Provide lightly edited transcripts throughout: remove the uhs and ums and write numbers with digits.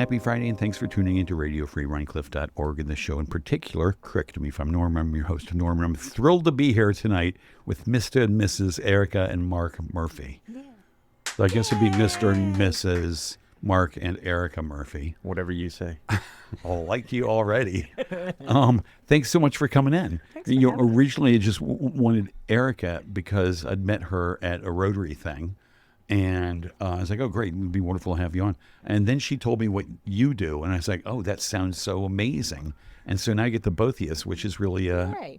Happy Friday, and thanks for tuning into RadioFreeRhinecliff.org and the show in particular. Correct me if I'm Norm. I'm your host, Norm, and I'm thrilled to be here tonight with Mr. and Mrs. Erika and Mark Murphy. Yeah. So I guess it'd be Mr. and Mrs. Mark and Erika Murphy. Whatever you say. I like you already. Thanks so much for coming in. Thanks for having me. Originally, I just wanted Erika because I'd met her at a Rotary thing. And I was like, oh, great. It would be wonderful to have you on. And then she told me what you do. And I was like, oh, that sounds so amazing. And so now I get the both of us, which is really a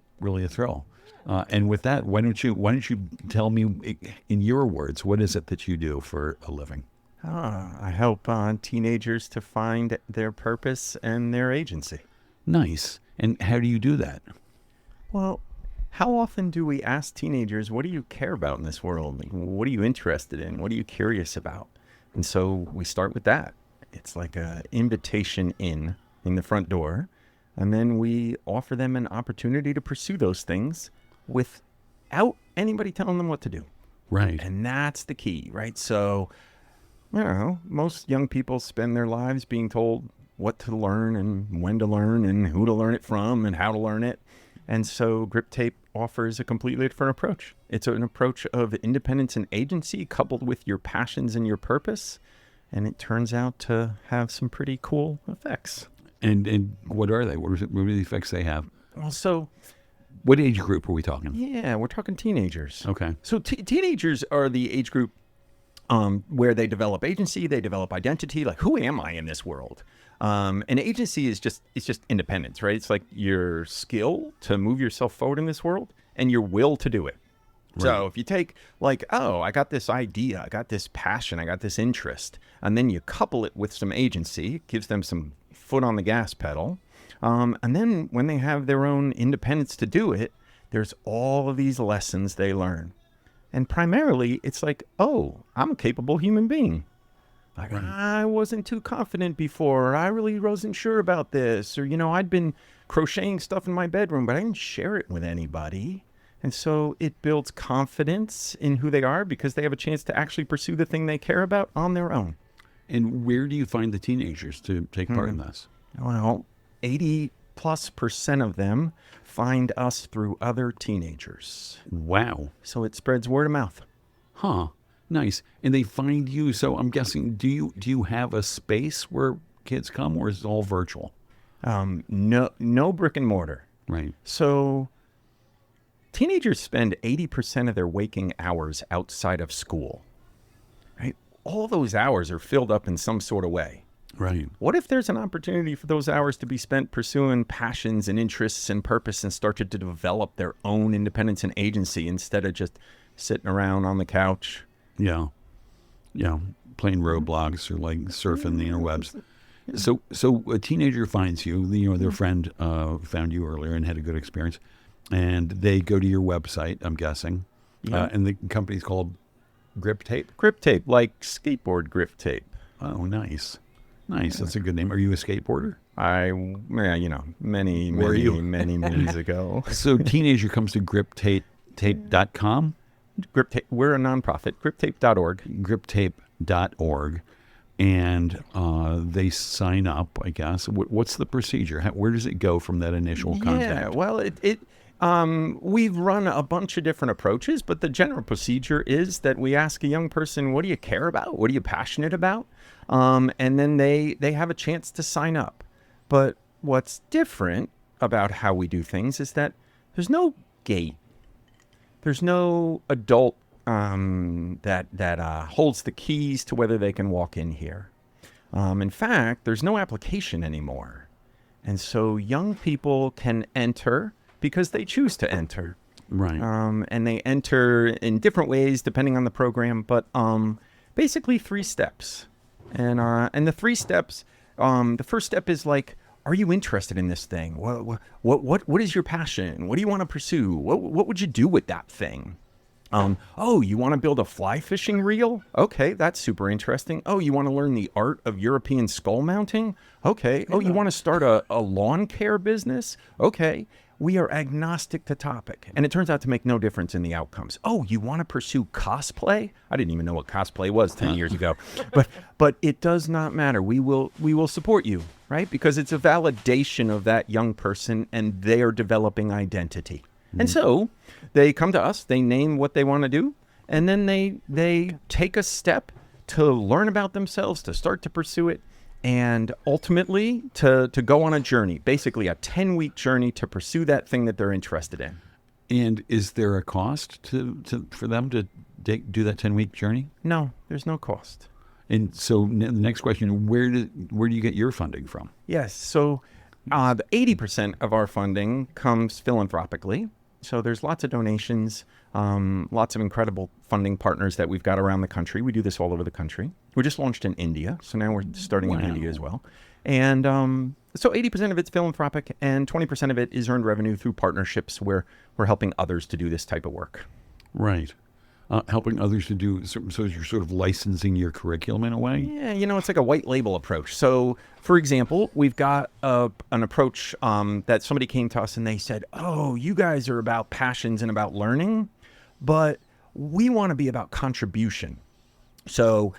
thrill. And with that, why don't you tell me in your words, what is it that you do for a living? I help teenagers to find their purpose and their agency. Nice. And how do you do that? Well, how often do we ask teenagers, what do you care about in this world? Like, what are you interested in? What are you curious about? And so we start with that. It's like an invitation in the front door. And then we offer them an opportunity to pursue those things without anybody telling them what to do. Right. And that's the key, right? So, most young people spend their lives being told what to learn and when to learn and who to learn it from and how to learn it. And so Grip Tape offers a completely different approach. It's an approach of independence and agency coupled with your passions and your purpose. And it turns out to have some pretty cool effects. And what are they? What are the effects they have? Well, so... What age group are we talking? Yeah, we're talking teenagers. Okay. So teenagers are the age group where they develop agency, they develop identity. Like, who am I in this world? And agency is just independence, right? It's like your skill to move yourself forward in this world and your will to do it. Right. So if you take like, oh, I got this idea, I got this passion, I got this interest, and then you couple it with some agency, it gives them some foot on the gas pedal. And then when they have their own independence to do it, there's all of these lessons they learn. And primarily, it's like, oh, I'm a capable human being. Like, I wasn't too confident before. I really wasn't sure about this. Or, I'd been crocheting stuff in my bedroom, but I didn't share it with anybody. And so it builds confidence in who they are because they have a chance to actually pursue the thing they care about on their own. And where do you find the teenagers to take part in this? Well, 80+% of them find us through other teenagers. Wow. So it spreads word of mouth. Huh. Nice. And they find you. So I'm guessing, do you have a space where kids come, or is it all virtual? No brick and mortar. Right. So teenagers spend 80% of their waking hours outside of school. Right? All those hours are filled up in some sort of way. Right. What if there's an opportunity for those hours to be spent pursuing passions and interests and purpose and start to develop their own independence and agency instead of just sitting around on the couch? Yeah. Playing Roblox or like surfing the interwebs. So a teenager finds you, their friend found you earlier and had a good experience, and they go to your website, I'm guessing, and the company's called Grip Tape? Grip Tape, like skateboard grip tape. Oh, nice. That's a good name. Are you a skateboarder? Many moons ago. So teenager comes to griptape.com? Grip Tape, we're a nonprofit, griptape.org. Griptape.org. And they sign up, I guess. What's the procedure? Where does it go from that initial contact? Yeah, well, we've run a bunch of different approaches, but the general procedure is that we ask a young person, what do you care about? What are you passionate about? And then they have a chance to sign up. But what's different about how we do things is that there's no gate. There's no adult that holds the keys to whether they can walk in here. In fact, there's no application anymore. And so young people can enter because they choose to enter. Right. And they enter in different ways depending on the program, but basically 3 steps. And the 3 steps, the first step is like, are you interested in this thing? What is your passion? What do you want to pursue? What would you do with that thing? You want to build a fly fishing reel? Okay, that's super interesting. Oh, you want to learn the art of European skull mounting? Okay. Oh, you want to start a lawn care business? Okay. we are agnostic to topic, and it turns out to make no difference in the outcomes. Oh, you want to pursue cosplay? I didn't even know what cosplay was 10 years ago, but it does not matter. We will support you, right? Because it's a validation of that young person, and they are developing identity. And so they come to us, they name what they want to do, and then they take a step to learn about themselves, to start to pursue it, and ultimately to go on a journey, basically a 10-week journey to pursue that thing that they're interested in. And is there a cost for them to do that 10-week journey? No, there's no cost. And so the next question, where do you get your funding from? Yes, so the 80% of our funding comes philanthropically. So there's lots of donations, lots of incredible funding partners that we've got around the country. We do this all over the country. We just launched in India, so now we're starting in India as well. And so 80% of it's philanthropic, and 20% of it is earned revenue through partnerships where we're helping others to do this type of work. Right. Helping others to do, so you're sort of licensing your curriculum in a way? Yeah, it's like a white label approach. So, for example, we've got an approach that somebody came to us and they said, oh, you guys are about passions and about learning, but we want to be about contribution. So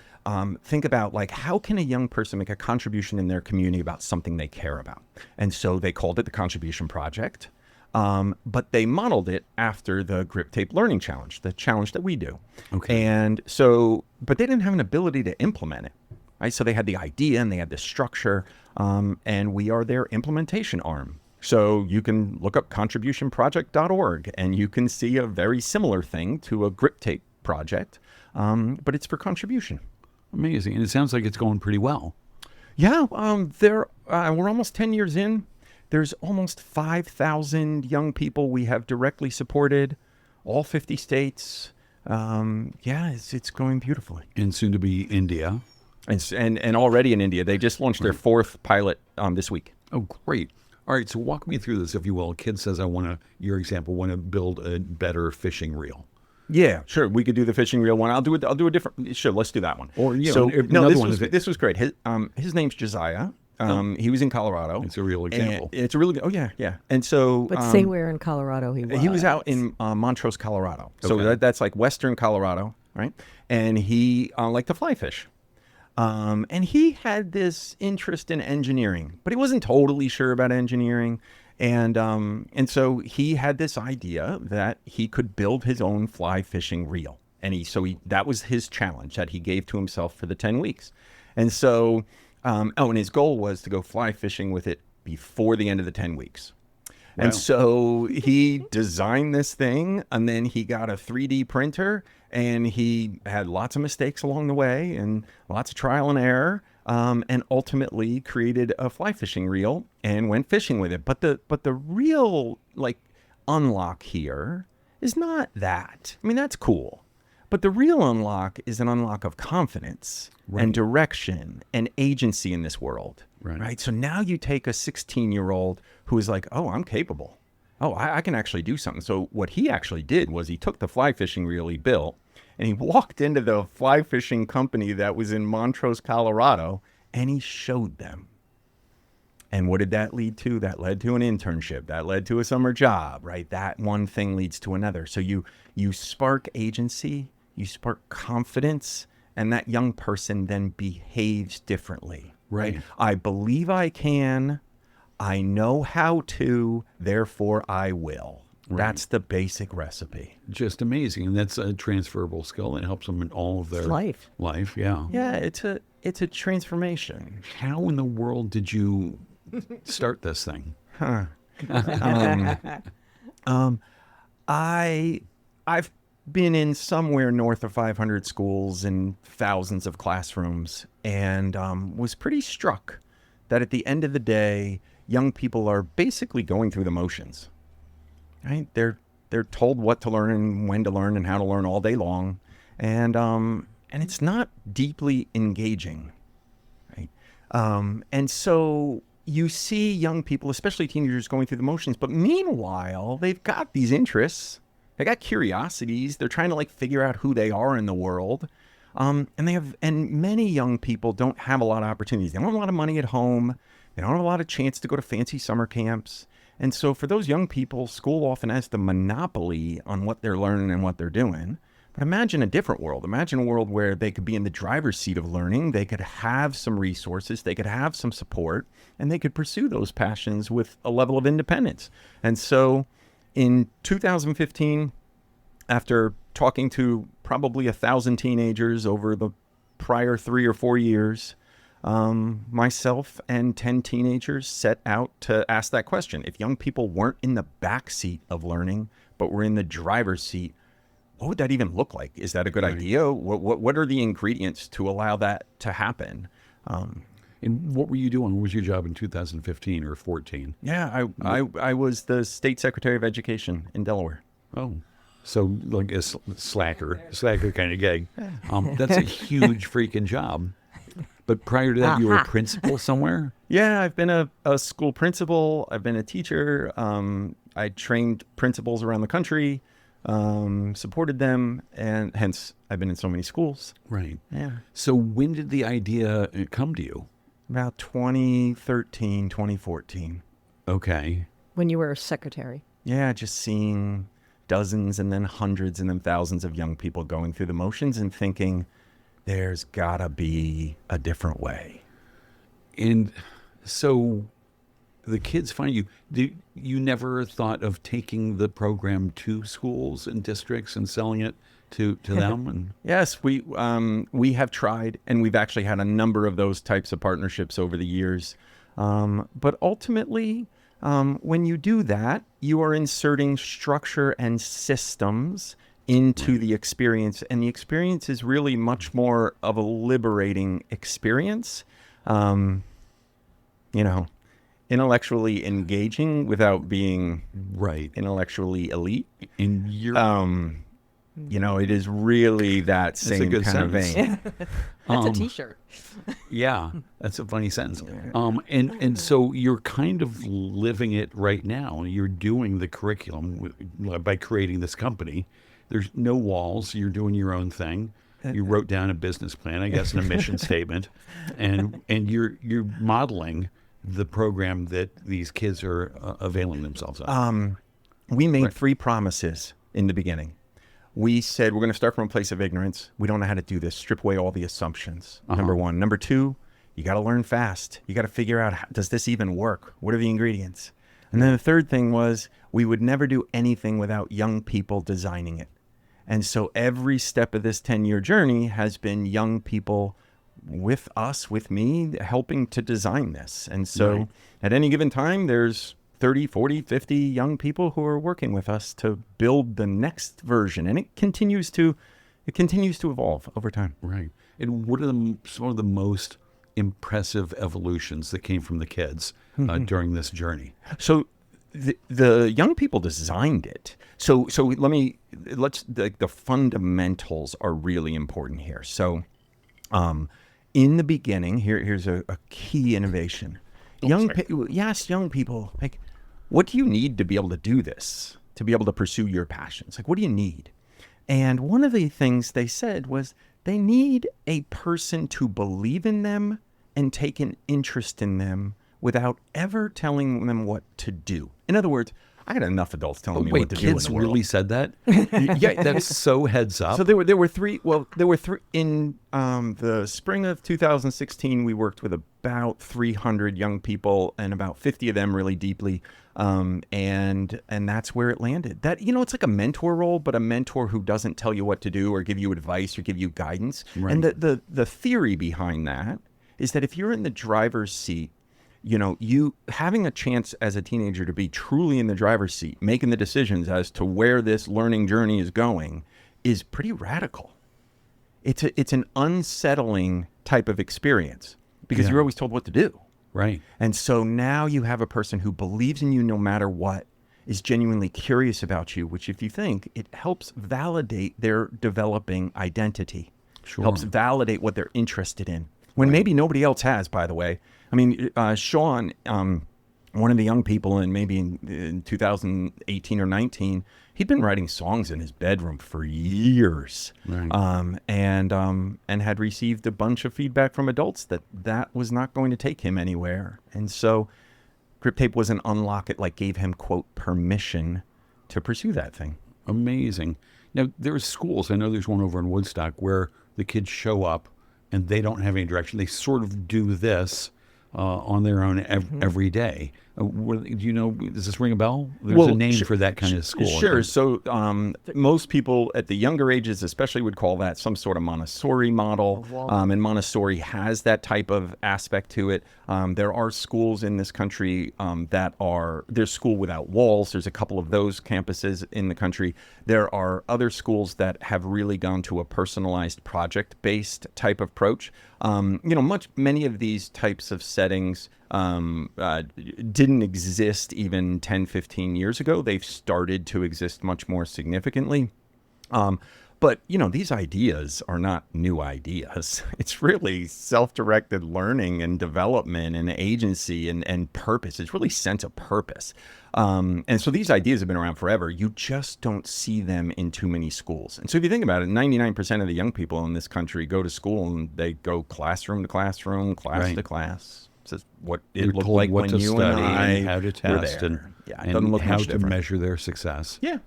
think about, like, how can a young person make a contribution in their community about something they care about? And so they called it the Contribution Project. But they modeled it after the Grip Tape Learning Challenge, the challenge that we do. Okay. And so, but they didn't have an ability to implement it, right? So they had the idea and they had the structure, and we are their implementation arm. So you can look up contributionproject.org and you can see a very similar thing to a Grip Tape project, but it's for contribution. Amazing. And it sounds like it's going pretty well. Yeah, we're almost 10 years in. There's almost 5,000 young people we have directly supported, all 50 states. It's going beautifully. And soon to be India. And already in India. They just launched their fourth pilot this week. Oh, great. All right, so walk me through this, if you will. A kid says, your example, want to build a better fishing reel. Yeah, sure. We could do the fishing reel one. I'll do a different. Sure, let's do that one. Or this was great. His name's Josiah. He was in Colorado. It's a real example. It's a really good. Oh yeah. And so, but say where in Colorado he was. He was out in Montrose, Colorado. So that's like western Colorado, right? And he liked to fly fish. And he had this interest in engineering, but he wasn't totally sure about engineering. And so he had this idea that he could build his own fly fishing reel. And that was his challenge that he gave to himself for the 10 weeks. And so, and his goal was to go fly fishing with it before the end of the 10 weeks. Wow. And so he designed this thing, and then he got a 3D printer, and he had lots of mistakes along the way and lots of trial and error, and ultimately created a fly fishing reel and went fishing with it. But the real unlock here is not that. I mean, that's cool. But the real unlock is an unlock of confidence and direction and agency in this world, right? So now you take a 16-year-old who is like, oh, I'm capable. Oh, I can actually do something. So what he actually did was he took the fly fishing reel he built and he walked into the fly fishing company that was in Montrose, Colorado, and he showed them. And what did that lead to? That led to an internship. That led to a summer job, right? That one thing leads to another. So you spark agency, you spark confidence, and that young person then behaves differently. Right. I believe I can. I know how to. Therefore, I will. Right. That's the basic recipe. Just amazing, and that's a transferable skill that helps them in all of their life. Yeah. Yeah, it's a transformation. How in the world did you start this thing? I've been in somewhere north of 500 schools and thousands of classrooms, and was pretty struck that at the end of the day, young people are basically going through the motions. Right? They're told what to learn and when to learn and how to learn all day long, and it's not deeply engaging. Right? And so you see young people, especially teenagers, going through the motions, but meanwhile, they've got these interests. They got curiosities. They're trying to figure out who they are in the world. And many young people don't have a lot of opportunities. They don't have a lot of money at home. They don't have a lot of chance to go to fancy summer camps. And so for those young people, school often has the monopoly on what they're learning and what they're doing. But imagine a different world. Imagine a world where they could be in the driver's seat of learning. They could have some resources. They could have some support, and they could pursue those passions with a level of independence. And so in 2015, after talking to probably 1,000 teenagers over the prior 3 or 4 years, myself and 10 teenagers set out to ask that question. If young people weren't in the back seat of learning, but were in the driver's seat, what would that even look like? Is that a good idea? What are the ingredients to allow that to happen? And what were you doing? What was your job in 2015 or 14? Yeah, I was the State Secretary of Education in Delaware. Oh, so like a slacker kind of gig. That's a huge freaking job. But prior to that, you were a principal somewhere? Yeah, I've been a school principal. I've been a teacher. I trained principals around the country, supported them, and hence I've been in so many schools. Right. Yeah. So when did the idea come to you? About 2013, 2014. Okay. When you were a secretary. Yeah, just seeing dozens and then hundreds and then thousands of young people going through the motions and thinking, there's gotta be a different way. And so the kids find you. You never thought of taking the program to schools and districts and selling it to them? And Yes, we have tried, and we've actually had a number of those types of partnerships over the years. But ultimately, when you do that, you are inserting structure and systems into the experience, and the experience is really much more of a liberating experience. Intellectually engaging without being right. intellectually elite. And you're It is really that same good kind of sentence. vein. That's a T-shirt. Yeah, that's a funny sentence. And so you're kind of living it right now. You're doing the curriculum by creating this company. There's no walls. You're doing your own thing. You wrote down a business plan, I guess, and a mission statement, and you're modeling the program that these kids are availing themselves of. We made 3 promises in the beginning. We said we're going to start from a place of ignorance. We don't know how to do this. Strip away all the assumptions. Number 1. Number 2, you got to learn fast. You got to figure out, does this even work? What are the ingredients? And then the third thing was we would never do anything without young people designing it. And so every step of this 10-year journey has been young people with us, with me, helping to design this. And so at any given time, there's 30, 40, 50 young people who are working with us to build the next version. And it continues to evolve over time. Right. And what are some of the most impressive evolutions that came from the kids during this journey? So the young people designed it. So the fundamentals are really important here. So in the beginning, here's a key innovation. Young people, like, what do you need to be able to do this, to be able to pursue your passions? Like, what do you need? And one of the things they said was they need a person to believe in them and take an interest in them without ever telling them what to do. In other words, I had enough adults telling me what to do in kids the world. really said that? Yeah, that's so heads up. So there were 3. Well, there were 3 in the spring of 2016. We worked with about 300 young people, and about 50 of them really deeply. And that's where it landed. That, it's like a mentor role, but a mentor who doesn't tell you what to do or give you advice or give you guidance. Right. And the theory behind that is that if you're in the driver's seat, you having a chance as a teenager to be truly in the driver's seat, making the decisions as to where this learning journey is going, is pretty radical. It's an unsettling type of experience because you're always told what to do. Right. And so now you have a person who believes in you no matter what, is genuinely curious about you, which if you think, it helps validate their developing identity. Sure. Helps validate what they're interested in. When maybe nobody else has, by the way. I mean, Sean, one of the young people in 2018 or 19, he'd been writing songs in his bedroom for years. Right. And had received a bunch of feedback from adults that was not going to take him anywhere. And so Grip tape was an unlock. It like gave him, quote, permission to pursue that thing. Amazing. Now, there's schools, I know there's one over in Woodstock, where the kids show up and they don't have any direction. They sort of do this on their own every day. Do you know, does this ring a bell? There's a name for that kind of school. Sure. So most people at the younger ages especially would call that some sort of Montessori model. And Montessori has that type of aspect to it. There are schools in this country there's school without walls. There's a couple of those campuses in the country. There are other schools that have really gone to a personalized project-based type approach. Many of these types of settings didn't exist even 10, 15 years ago. They've started to exist much more significantly. But, these ideas are not new ideas. It's really self-directed learning and development and agency and purpose. It's really sense of purpose. And so these ideas have been around forever. You just don't see them in too many schools. And so if you think about it, 99% of the young people in this country go to school and they go classroom to classroom, class to class. This is what it looked like when you and I how to test were there. and how to measure their success. Yeah.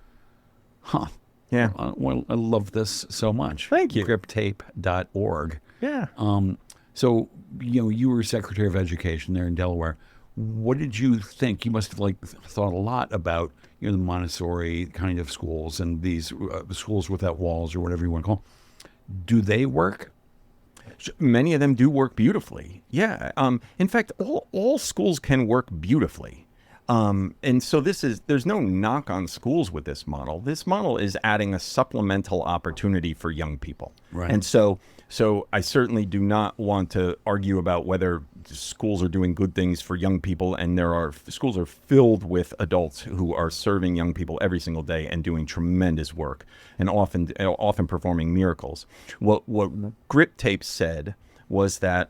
Huh. Yeah. Well, I love this so much. Thank you. Griptape.org. Yeah. So, you were Secretary of Education there in Delaware. What did you think? You must have thought a lot about, the Montessori kind of schools and these schools without walls or whatever you want to call them. Do they work? Many of them do work beautifully. Yeah. In fact, all schools can work beautifully. And so there's no knock on schools with this model. This model is adding a supplemental opportunity for young people. Right. And so I certainly do not want to argue about whether schools are doing good things for young people. And schools are filled with adults who are serving young people every single day and doing tremendous work and often performing miracles. What Grip Tape said was that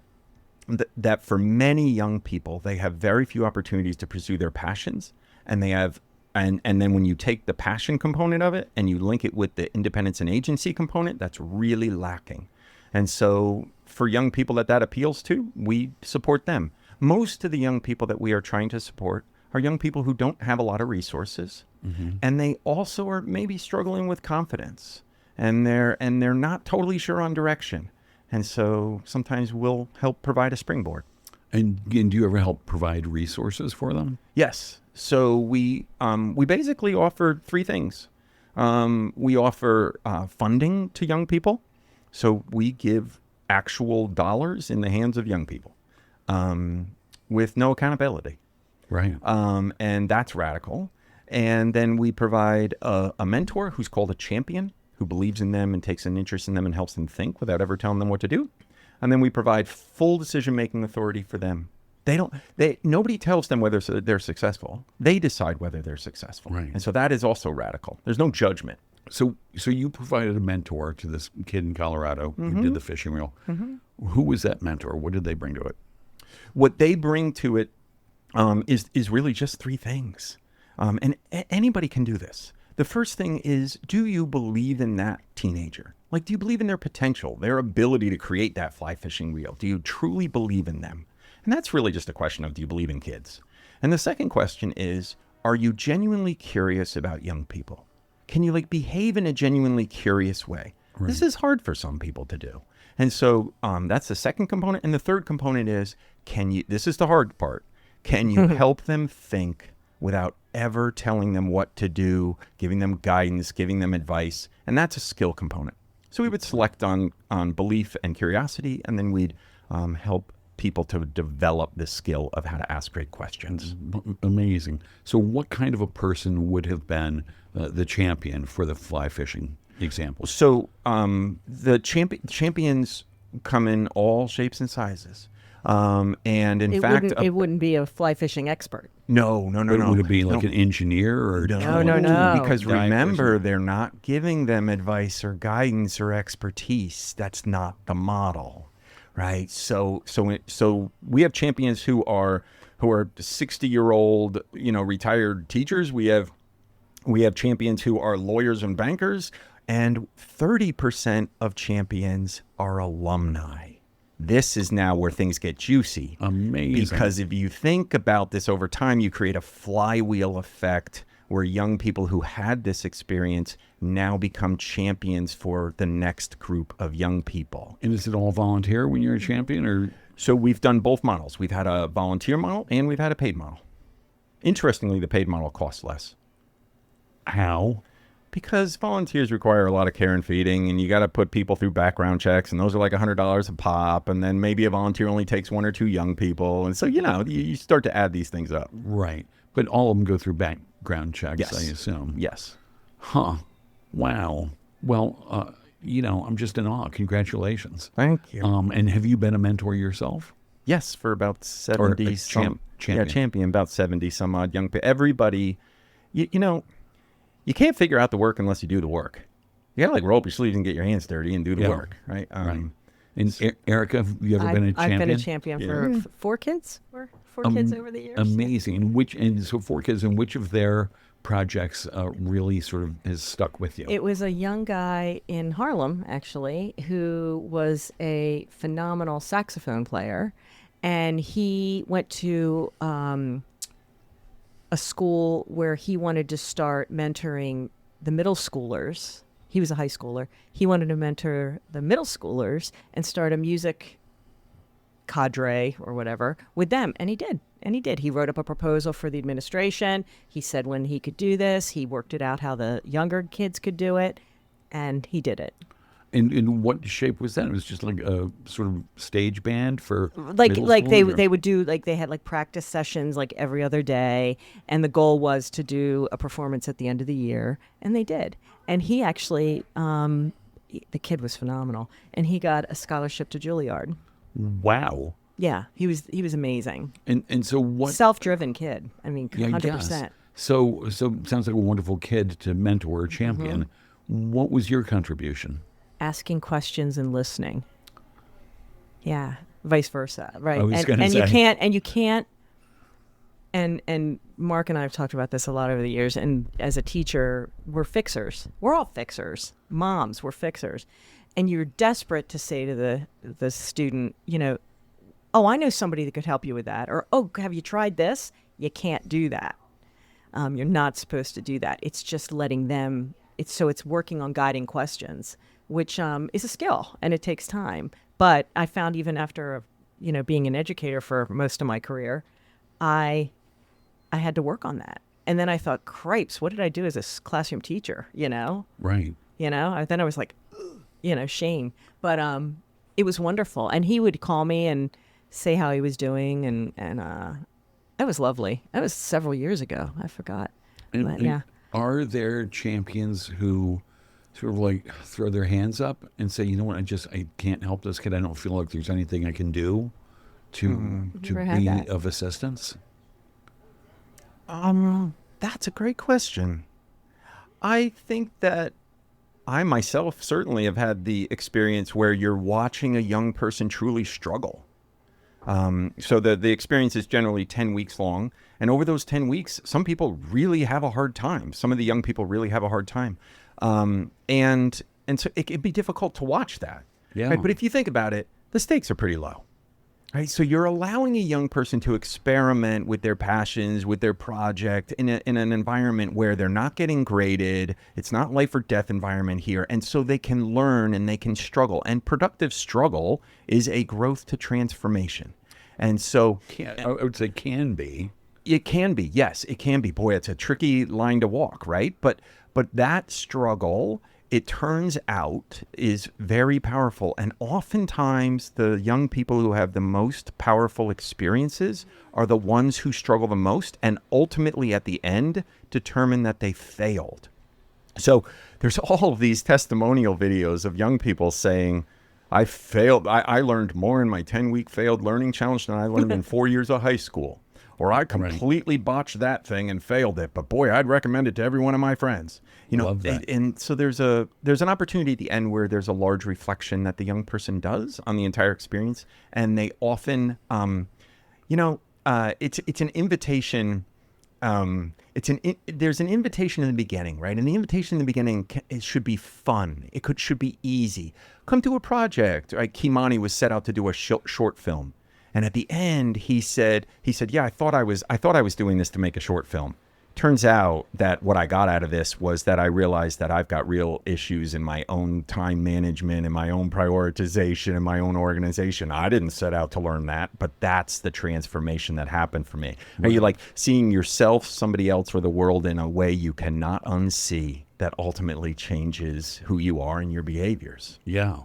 for many young people, they have very few opportunities to pursue their passions, and they have, and then when you take the passion component of it and you link it with the independence and agency component, that's really lacking. And so for young people that appeals to, we support them. Most of the young people that we are trying to support are young people who don't have a lot of resources, and they also are maybe struggling with confidence, and they're not totally sure on direction. And so sometimes we'll help provide a springboard. And do you ever help provide resources for them? Yes. So we basically offer three things. We offer funding to young people. So we give actual dollars in the hands of young people with no accountability. Right. And that's radical. And then we provide a mentor who's called a champion, who believes in them and takes an interest in them and helps them think without ever telling them what to do. And then we provide full decision-making authority for them. Nobody tells them whether they're successful. They decide whether they're successful. Right. And so that is also radical. There's no judgment. So you provided a mentor to this kid in Colorado who did the fishing reel. Who was that mentor? What did they bring to it? What they bring to it is really just three things. And anybody can do this. The first thing is, do you believe in that teenager? Do you believe in their potential, their ability to create that fly fishing reel? Do you truly believe in them? And that's really just a question of, do you believe in kids? And the second question is, are you genuinely curious about young people? Can you behave in a genuinely curious way? Right. This is hard for some people to do. And so that's the second component. And the third component is, this is the hard part. Can you help them think without ever telling them what to do, giving them guidance, giving them advice? And that's a skill component. So we would select on belief and curiosity, and then we'd help people to develop the skill of how to ask great questions. Amazing. So what kind of a person would have been the champion for the fly fishing example? So the champions come in all shapes and sizes. And in fact, it wouldn't be a fly fishing expert. No. Would it be an engineer or No. Because remember, they're not giving them advice or guidance or expertise. That's not the model, right? So we have champions who are 60-year-old, retired teachers. We have champions who are lawyers and bankers, and 30% of champions are alumni. This is now where things get juicy. Amazing. Because if you think about this over time, you create a flywheel effect where young people who had this experience now become champions for the next group of young people. And is it all volunteer when you're a champion, or? So we've done both models. We've had a volunteer model and we've had a paid model. Interestingly, the paid model costs less. How? Because volunteers require a lot of care and feeding, and you got to put people through background checks, and those are like $100 a pop, and then maybe a volunteer only takes 1 or 2 young people. And so, you start to add these things up. Right. But all of them go through background checks, Yes. I assume. Yes. Huh. Wow. Well, I'm just in awe. Congratulations. Thank you. And have you been a mentor yourself? Yes, for about 70 a some. champion. Yeah, champion, about 70 some odd young people. Everybody, you can't figure out the work unless you do the work. You got to roll up your sleeves and get your hands dirty and do the work, right? Right. And Erika, have you ever been a champion? I've been a champion for 4 kids. Four kids over the years. Amazing. And so 4 kids, and which of their projects really sort of has stuck with you? It was a young guy in Harlem, actually, who was a phenomenal saxophone player. And he went to a school where he wanted to start mentoring the middle schoolers. He was a high schooler. He wanted to mentor the middle schoolers and start a music cadre or whatever with them. And he did. He wrote up a proposal for the administration. He said when he could do this, he worked it out how the younger kids could do it, and he did it. In what shape was that? It was just like a sort of stage band for like middle they school, or? they would do, like, they had like practice sessions like every other day, and the goal was to do a performance at the end of the year, and they did. And he actually the kid was phenomenal, and he got a scholarship to Juilliard. Wow. Yeah, he was amazing. And so what? Self-driven kid. I mean, Yeah, I 100%. guess. So sounds like a wonderful kid to mentor or champion. What was your contribution? Asking questions and listening. Yeah, vice versa, right? I was gonna and say. you can't. And Mark and I have talked about this a lot over the years. And as a teacher, we're fixers. We're all fixers. Moms, we're fixers. And you're desperate to say to the student, oh, I know somebody that could help you with that. Or, oh, have you tried this? You can't do that. You're not supposed to do that. It's just letting them. It's working on guiding questions, which is a skill, and it takes time. But I found even after, being an educator for most of my career, I had to work on that. And then I thought, cripes, what did I do as a classroom teacher? Right. Then I was like, shame. But it was wonderful. And he would call me and say how he was doing, and it was lovely. That was several years ago. I forgot. But, yeah. Are there champions who sort of like throw their hands up and say, you know what, I can't help this kid. I don't feel like there's anything I can do to Never had be that. of assistance? That's a great question. I think that I myself certainly have had the experience where you're watching a young person truly struggle. So the experience is generally 10 weeks long. And over those 10 weeks, some people really have a hard time. Some of the young people really have a hard time. And so it can be difficult to watch that. Yeah. Right? But if you think about it, the stakes are pretty low. Right? So you're allowing a young person to experiment with their passions, with their project in an environment where they're not getting graded. It's not life or death environment here. And so they can learn and they can struggle. And productive struggle is a growth to transformation. And so I would say can be. it can be. Yes, it can be. Boy, it's a tricky line to walk, right? But that struggle, it turns out, is very powerful. And oftentimes the young people who have the most powerful experiences are the ones who struggle the most and ultimately at the end determine that they failed. So there's all of these testimonial videos of young people saying, I failed. I learned more in my 10-week failed learning challenge than I learned in 4 years of high school. Or I completely botched that thing and failed it. But boy, I'd recommend it to every one of my friends. You know, Love that. and so there's an opportunity at the end where there's a large reflection that the young person does on the entire experience, and they often, it's an invitation there's an invitation in the beginning, right? And the invitation in the beginning, it should be fun. Should be easy. Come do a project. Right? Kimani was set out to do a short film, and at the end, he said, yeah, I thought I was doing this to make a short film. Turns out that what I got out of this was that I realized that I've got real issues in my own time management and my own prioritization and my own organization. I didn't set out to learn that, but that's the transformation that happened for me. Right. Are you like seeing yourself, somebody else, or the world in a way you cannot unsee that ultimately changes who you are and your behaviors? Yeah.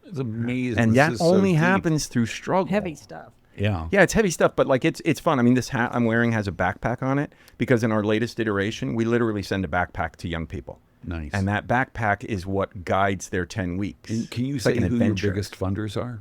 It's amazing. And This that is only so deep. happens through struggle. Heavy stuff. Yeah. Yeah, it's heavy stuff, but like it's fun. I mean, this hat I'm wearing has a backpack on it because in our latest iteration, we literally send a backpack to young people. Nice. And that backpack is what guides their 10 weeks. And can you It's say like an who adventure. your biggest funders are?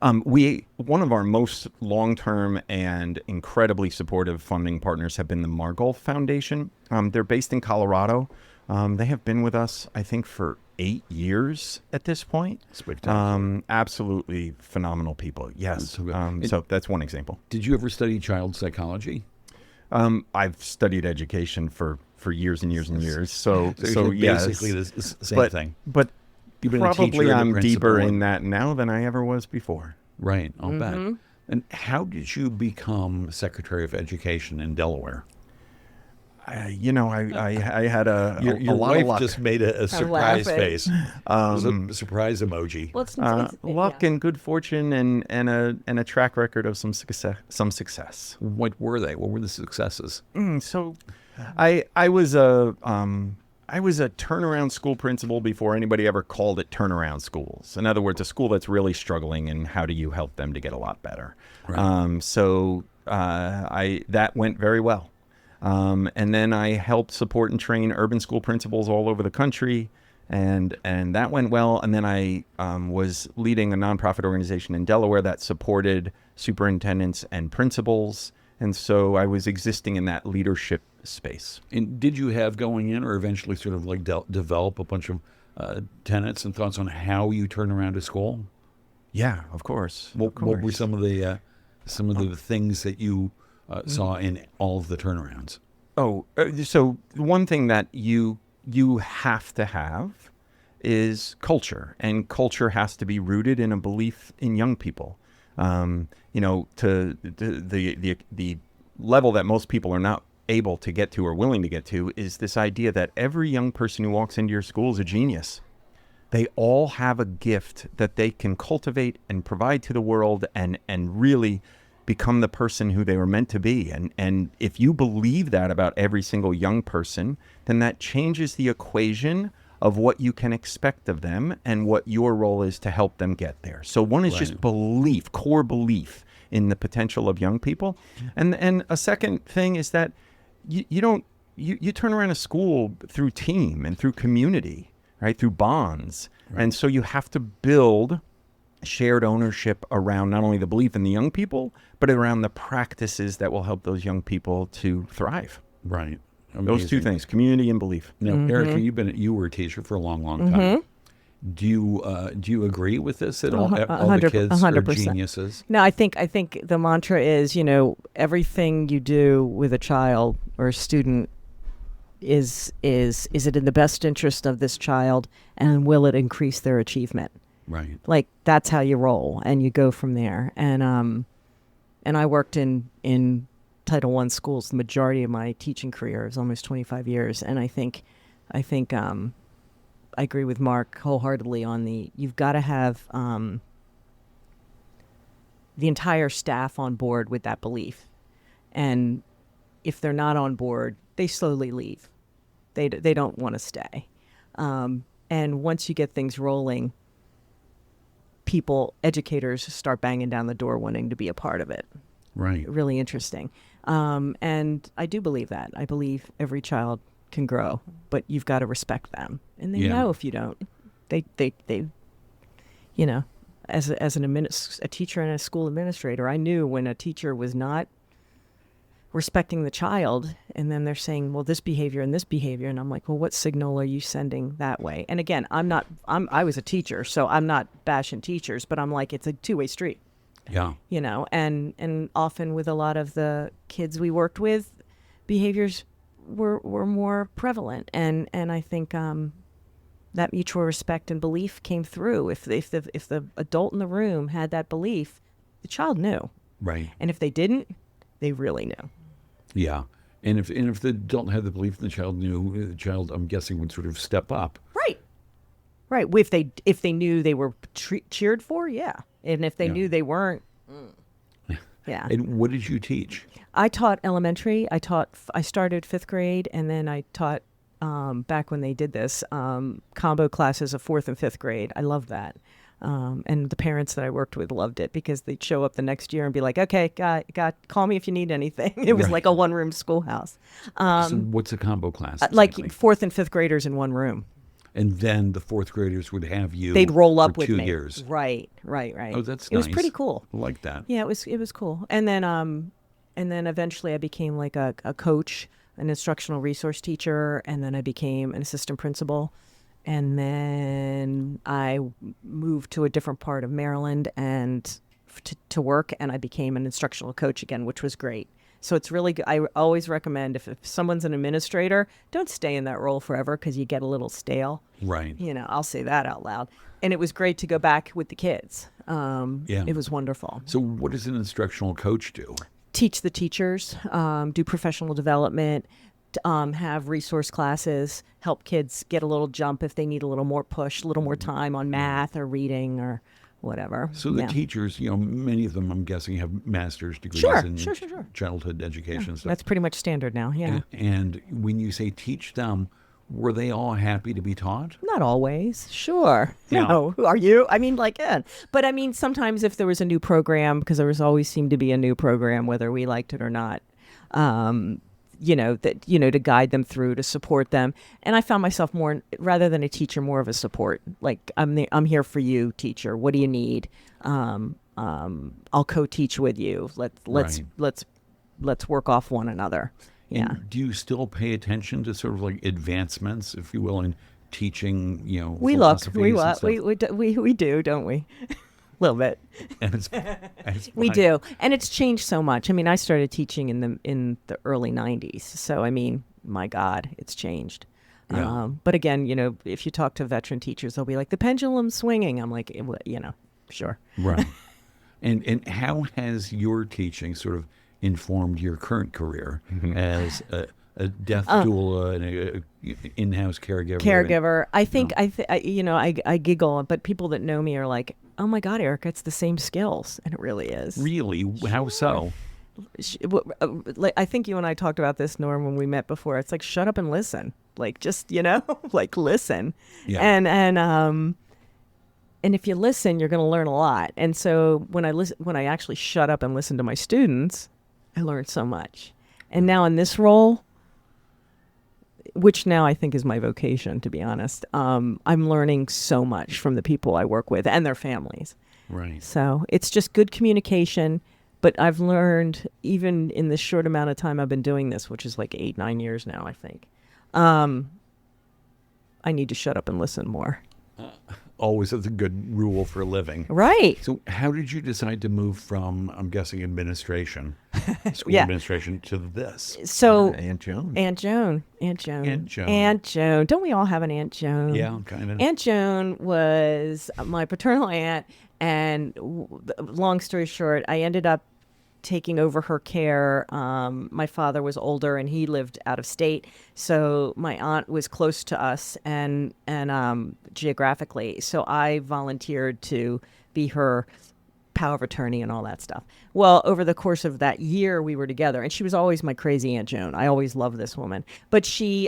One of our most long-term and incredibly supportive funding partners have been the Margolf Foundation. They're based in Colorado. They have been with us, I think, for 8 years at this point. Spectacular. Absolutely phenomenal people. Yes. so good. So that's one example. Did you ever study child psychology? I've studied education for years and years and years. So yes, basically the same thing. But You've been a teacher probably and a I'm deeper principal. in that now than I ever was before. Right, I'll bet. And how did you become Secretary of Education in Delaware? I had a Your lot wife of luck. just made a surprise laughing. face. It was a surprise emoji. Well, it's luck yeah. and good fortune and a track record of some success. What were they? What were the successes? So I was a turnaround school principal before anybody ever called it turnaround schools. In other words, a school that's really struggling, and how do you help them to get a lot better? Right. That went very well. And then I helped support and train urban school principals all over the country, and that went well. And then I was leading a nonprofit organization in Delaware that supported superintendents and principals. And so I was existing in that leadership space. And did you have going in, or eventually sort of like develop a bunch of tenets and thoughts on how you turn around a school? Yeah, of course. What were some of the things that you saw in all of the turnarounds? So one thing that you have to have is culture, and culture has to be rooted in a belief in young people. To the level that most people are not able to get to or willing to get to is this idea that every young person who walks into your school is a genius. They all have a gift that they can cultivate and provide to the world and really become the person who they were meant to be. And if you believe that about every single young person, then that changes the equation of what you can expect of them and what your role is to help them get there. So one is just belief, core belief in the potential of young people. And a second thing is that you turn around a school through team and through community, right? Through bonds. Right. And so you have to build shared ownership around not only the belief in the young people, but around the practices that will help those young people to thrive. Right. Amazing. Those two things, community and belief. Now, Erika, you were a teacher for a long, long time. Do you agree with this that all the kids 100%. are geniuses? No, I think the mantra is, everything you do with a child or a student is it in the best interest of this child, and will it increase their achievement? Right. Like, that's how you roll, and you go from there. And I worked in Title I schools the majority of my teaching career. It was almost 25 years, and I think I agree with Mark wholeheartedly on you've got to have the entire staff on board with that belief. And if they're not on board, they slowly leave. They don't want to stay. And once you get things rolling, educators start banging down the door wanting to be a part of it. Right. Really interesting. And I do believe that. I believe every child can grow, but you've got to respect them. And they know if you don't. They as a teacher and a school administrator, I knew when a teacher was not respecting the child, and then they're saying, well, this behavior and this behavior, and I'm like, well, what signal are you sending that way? And again, I was a teacher, so I'm not bashing teachers, but I'm like, it's a two-way street. Yeah. And often with a lot of the kids we worked with, behaviors were more prevalent, and I think that mutual respect and belief came through. If the adult in the room had that belief, the child knew, Right. and if they didn't, they really knew. Yeah. And if the adult had the belief and the child knew, the child, I'm guessing, would sort of step up. Right. Right. If they knew they were cheered for, yeah, and if they Yeah. knew they weren't, yeah. And what did you teach? I taught elementary. I started 5th grade, and then I taught back when they did this combo classes of 4th and 5th grade. I loved that. And the parents that I worked with loved it because they'd show up the next year and be like, okay, call me if you need anything. It was Right. like a one-room schoolhouse. So what's a combo class? Like exactly? 4th and 5th graders in one room. And then the 4th graders would have you. They'd roll up for with 2 me. years. Right. Oh, that's It was nice. pretty cool. I like that. Yeah, it was cool. And then eventually I became like a coach, an instructional resource teacher, and then I became an assistant principal. And then I moved to a different part of Maryland and to work, and I became an instructional coach again, which was great. So it's really good. I always recommend if someone's an administrator, don't stay in that role forever because you get a little stale. Right. You know, I'll say that out loud. And it was great to go back with the kids. Yeah. It was wonderful. So what does an instructional coach do? Teach the teachers, do professional development, have resource classes, help kids get a little jump if they need a little more push, a little more time on math or reading or whatever. So the Yeah. teachers, many of them, I'm guessing, have master's degrees Sure, in sure. childhood education stuff. That's pretty much standard now, yeah. And when you say teach them, were they all happy to be taught? Not always, sure. Yeah. No, who are you? I mean, but I mean, sometimes if there was a new program, because there was always seemed to be a new program, whether we liked it or not, to guide them through, to support them. And I found myself more, rather than a teacher, more of a support. Like, I'm here for you, teacher. What do you need? I'll co-teach with you. Let's work off one another. Yeah. And do you still pay attention to sort of like advancements, if you will, in teaching, We look. philosophies and stuff? We do, don't we? A little bit. And it's We do, and it's changed so much. I mean, I started teaching in the early '90s, so I mean, my God, it's changed. Yeah. But again, if you talk to veteran teachers, they'll be like, the pendulum's swinging. I'm like, sure. Right. And how has your teaching sort of informed your current career as a death doula and a in-house caregiver? Caregiver. I think I giggle, but people that know me are like, oh my God, Erika, it's the same skills, and it really is. Really? How so? I think you and I talked about this, Norm, when we met before. It's like, shut up and listen. Like, just, like, listen. Yeah. And if you listen, you're going to learn a lot. And so when I actually shut up and listen to my students, I learned so much. And now in this role, which now I think is my vocation, to be honest, I'm learning so much from the people I work with and their families. Right. So it's just good communication. But I've learned, even in this short amount of time I've been doing this, which is like 8-9 years now, I think, I need to shut up and listen more. Always that's a good rule for a living. Right. So how did you decide to move from, I'm guessing, school Yeah. administration to this? So Aunt Joan. Aunt Joan. Aunt Joan. Don't we all have an Aunt Joan? Yeah, kind of. Aunt Joan was my paternal aunt, and long story short, I ended up taking over her care. My father was older and he lived out of state, so my aunt was close to us and geographically. So I volunteered to be her power of attorney and all that stuff. Well, over the course of that year we were together, and she was always my crazy Aunt Joan. I always loved this woman, but she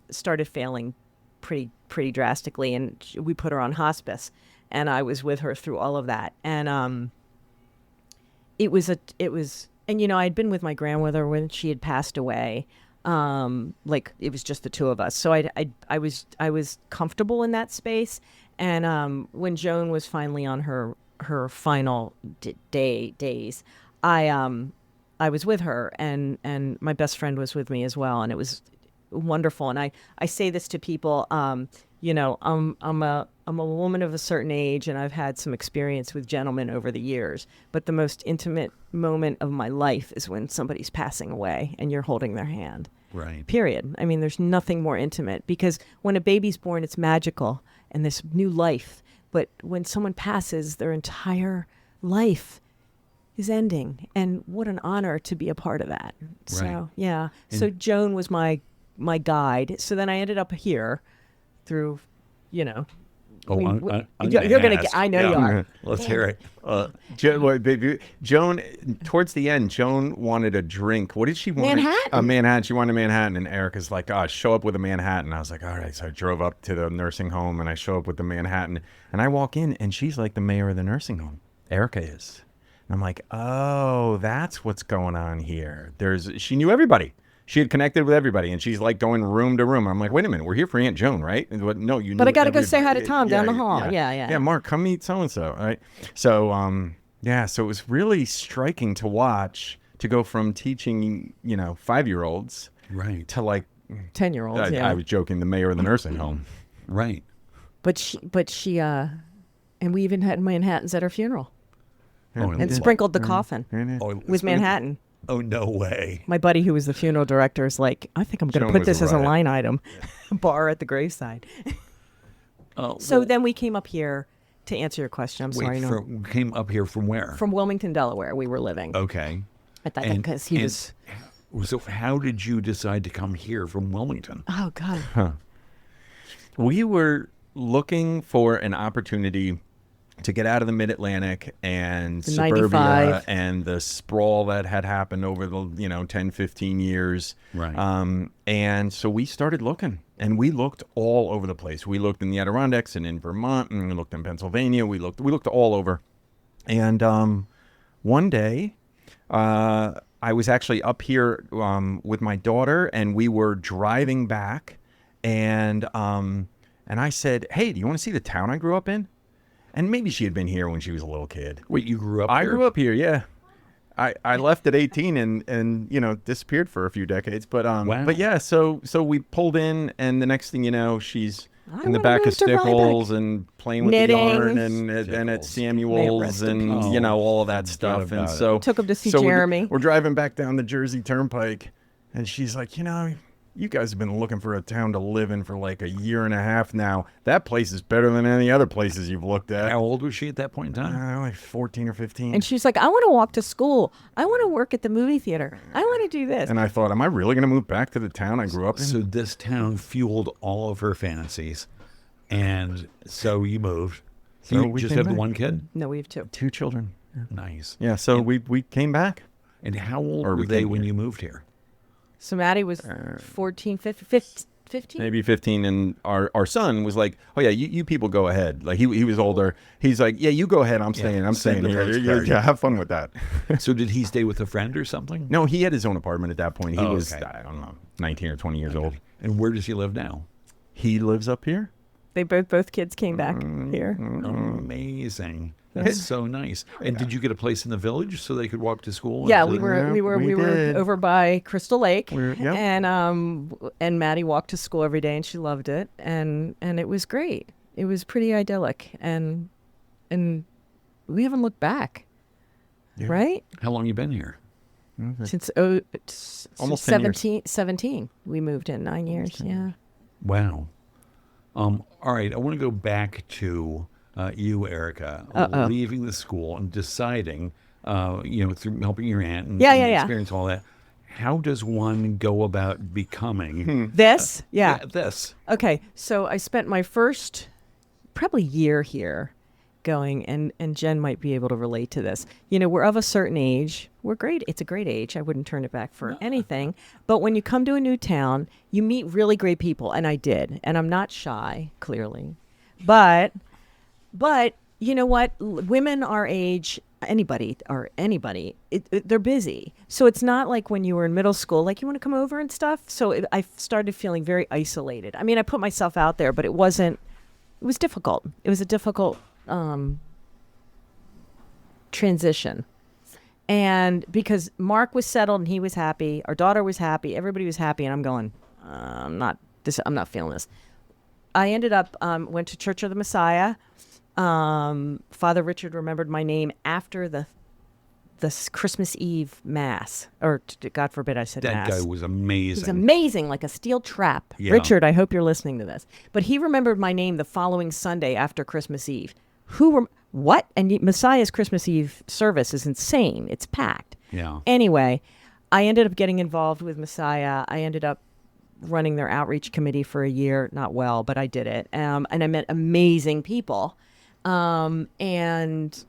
started failing pretty drastically, and we put her on hospice, and I was with her through all of that. And it was and I'd been with my grandmother when she had passed away. Like, it was just the two of us. So I was comfortable in that space. And when Joan was finally on her final days, I was with her, and my best friend was with me as well, and it was wonderful. And I say this to people, I'm a woman of a certain age, and I've had some experience with gentlemen over the years. But the most intimate moment of my life is when somebody's passing away and you're holding their hand. Right. Period. I mean, there's nothing more intimate, because when a baby's born, it's magical and this new life. But when someone passes, their entire life is ending. And what an honor to be a part of that. So, Right. yeah. And- So Joan was my guide. So then I ended up here through, Oh, I'm you're gonna gonna ask. get, I know you Yeah. are. Let's hear it. Joan, towards the end, Joan wanted a drink. What did she want? Manhattan. A Manhattan. She wanted a Manhattan, and Erica's like, "Oh, show up with a Manhattan." I was like, "All right." So I drove up to the nursing home, and I show up with the Manhattan, and I walk in, and she's like the mayor of the nursing home. Erica is, and I'm like, "Oh, that's what's going on here." She knew everybody. She had connected with everybody, and she's like going room to room. I'm like, wait a minute, we're here for Aunt Joan, right? And what, no, you. But knew I gotta go say hi to everybody. Tom down the hall. Yeah. Yeah, Mark, come meet so and so. Right. So, yeah. So it was really striking to watch, to go from teaching, 5-year-olds Right. to like 10-year-olds. I, Yeah. I was joking, the mayor of the nursing home. Right. But she, and we even had Manhattans at her funeral Oh, and sprinkled the coffin Oh, with Manhattan. Oh, no way. My buddy who was the funeral director is like, I think I'm going to Joan put was this a as a riot. line item, bar at the graveside. Oh, So well, then we came up here to answer your question. I'm sorry, no. came up here from where? From Wilmington, Delaware, we were living. Okay. At that because he was. So how did you decide to come here from Wilmington? Oh God. We were looking for an opportunity to get out of the Mid-Atlantic and The suburbia 95. and the sprawl that had happened over the 10, 15 years. Right. And so we started looking, and we looked all over the place. We looked in the Adirondacks and in Vermont, and we looked in Pennsylvania. We looked all over. And one day, I was actually up here with my daughter, and we were driving back, and I said, "Hey, do you want to see the town I grew up in?" And maybe she had been here when she was a little kid. Wait, you grew up I here? grew up here, yeah. I left at 18 and disappeared for a few decades. But Wow. but yeah, so we pulled in, and the next thing you know, she's I in the wanna back move of to Stickles and playing with Knitting. the yarn and at Stickles. Samuel's rest in and peace. all of that stuff. And about it. so Took him to see so Jeremy. We're driving back down the Jersey Turnpike, and she's like, you guys have been looking for a town to live in for like a year and a half now. That place is better than any other places you've looked at. How old was she at that point in time? Like 14 or 15. And she's like, I want to walk to school. I want to work at the movie theater. I want to do this. And I thought, am I really going to move back to the town I grew up in? So this town fueled all of her fantasies. And so you moved. So you we just came have the back. one kid? No, we have two. 2 children. Nice. Yeah, so we came back. And how old Or were we they came when here. you moved here? So Maddie was 14, 15. Maybe 15, and our son was like, "Oh yeah, you people go ahead." Like he was older. He's like, "Yeah, you go ahead. I'm staying send the here. postcard. Yeah, have fun with that." So did he stay with a friend or something? No, he had his own apartment at that point. He Oh, was okay. I don't know, 19 or 20 years old. And where does he live now? He lives up here. They both kids came back here. Amazing. That's so nice. And did you get a place in the village so they could walk to school? Yeah, and we to- were Yeah, we were we we were did. over by Crystal Lake, Yep. and Maddie walked to school every day, and she loved it, and it was great. It was pretty idyllic, and we haven't looked back, Yeah. right? How long you been here? Since Almost 10 years. 17, we moved in 9 years. Yeah. Wow. All right. I want to go back to you, Erica, Uh-oh. leaving the school and deciding, through helping your aunt and, Yeah, and yeah, yeah. experience all that. How does one go about becoming This, yeah. this? Okay, so I spent my first probably year here going, and Jen might be able to relate to this. We're of a certain age. We're great. It's a great age. I wouldn't turn it back for anything. But when you come to a new town, you meet really great people, and I did. And I'm not shy, clearly. But you know what? Women our age, anybody, they're busy. So it's not like when you were in middle school, like you want to come over and stuff. So I started feeling very isolated. I mean, I put myself out there, but it was difficult. It was a difficult transition. And because Mark was settled and he was happy, our daughter was happy, everybody was happy, and I'm going, I'm not feeling this. I ended up went to Church of the Messiah. Father Richard remembered my name after the Christmas Eve Mass, or God forbid I said That Mass. guy was amazing. He was amazing, like a steel trap. Yeah. Richard, I hope you're listening to this. But he remembered my name the following Sunday after Christmas Eve. What? And Messiah's Christmas Eve service is insane. It's packed. Yeah. Anyway, I ended up getting involved with Messiah. I ended up running their outreach committee for a year. Not well, but I did it. And I met amazing people. And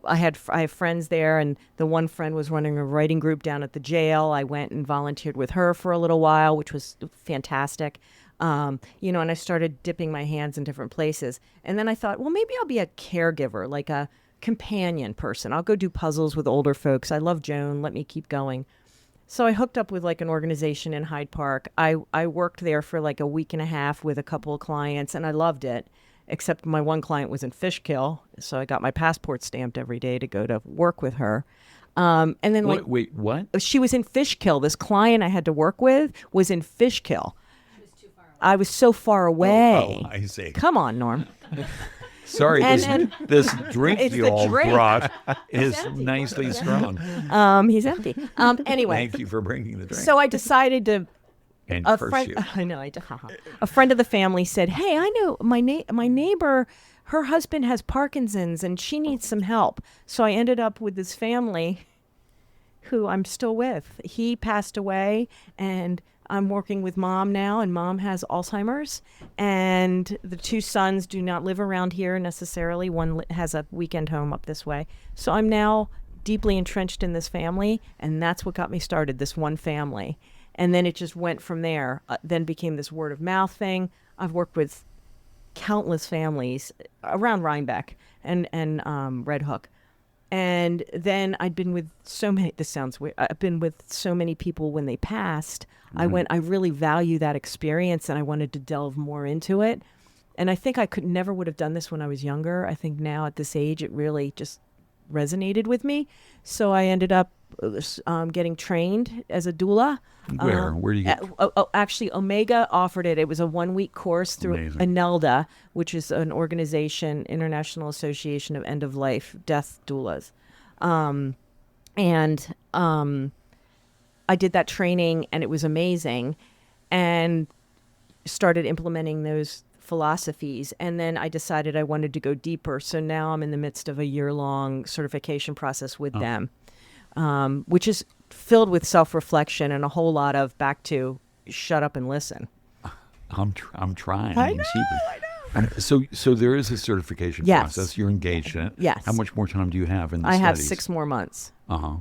I have friends there, and the one friend was running a writing group down at the jail. I went and volunteered with her for a little while, which was fantastic. And I started dipping my hands in different places. And then I thought, well, maybe I'll be a caregiver, like a companion person. I'll go do puzzles with older folks. I love Joan. Let me keep going. So I hooked up with like an organization in Hyde Park. I worked there for like a week and a half with a couple of clients, and I loved it, except my one client was in Fishkill. So I got my passport stamped every day to go to work with her. And then Wait, what? she was in Fishkill. This client I had to work with was in Fishkill. I was so far away. Oh, I see. Come on, Norm. Sorry, And- this drink It's you the all drink. brought is nicely strong. He's empty. Anyway, Thank you for bringing the drink. so I decided to. and A curse friend, you. I know. A friend of the family said, "Hey, I know my neighbor. Her husband has Parkinson's, and she needs some help." So I ended up with this family, who I'm still with. He passed away, and I'm working with Mom now, and Mom has Alzheimer's, and the two sons do not live around here necessarily. One has a weekend home up this way. So I'm now deeply entrenched in this family, and that's what got me started, this one family. And then it just went from there, then became this word of mouth thing. I've worked with countless families around Rhinebeck and Red Hook. And then I'd been with so many, this sounds weird, I've been with so many people when they passed. I really value that experience, and I wanted to delve more into it. And I think I never would have done this when I was younger. I think now at this age, it really just resonated with me. So I ended up getting trained as a doula. Where? Where do you get? Actually, Omega offered it. It was a 1-week course through Amazing. ANELDA, which is an organization, International Association of End-of-Life Death Doulas. I did that training, and it was amazing, and started implementing those philosophies. And then I decided I wanted to go deeper. So now I'm in the midst of a year-long certification process with them, which is filled with self-reflection and a whole lot of back to shut up and listen. I'm trying. I You know, see, but- So there is a certification Yes. process. You're engaged in it. Yes. How much more time do you have in the I have studies? 6 more months. Uh-huh.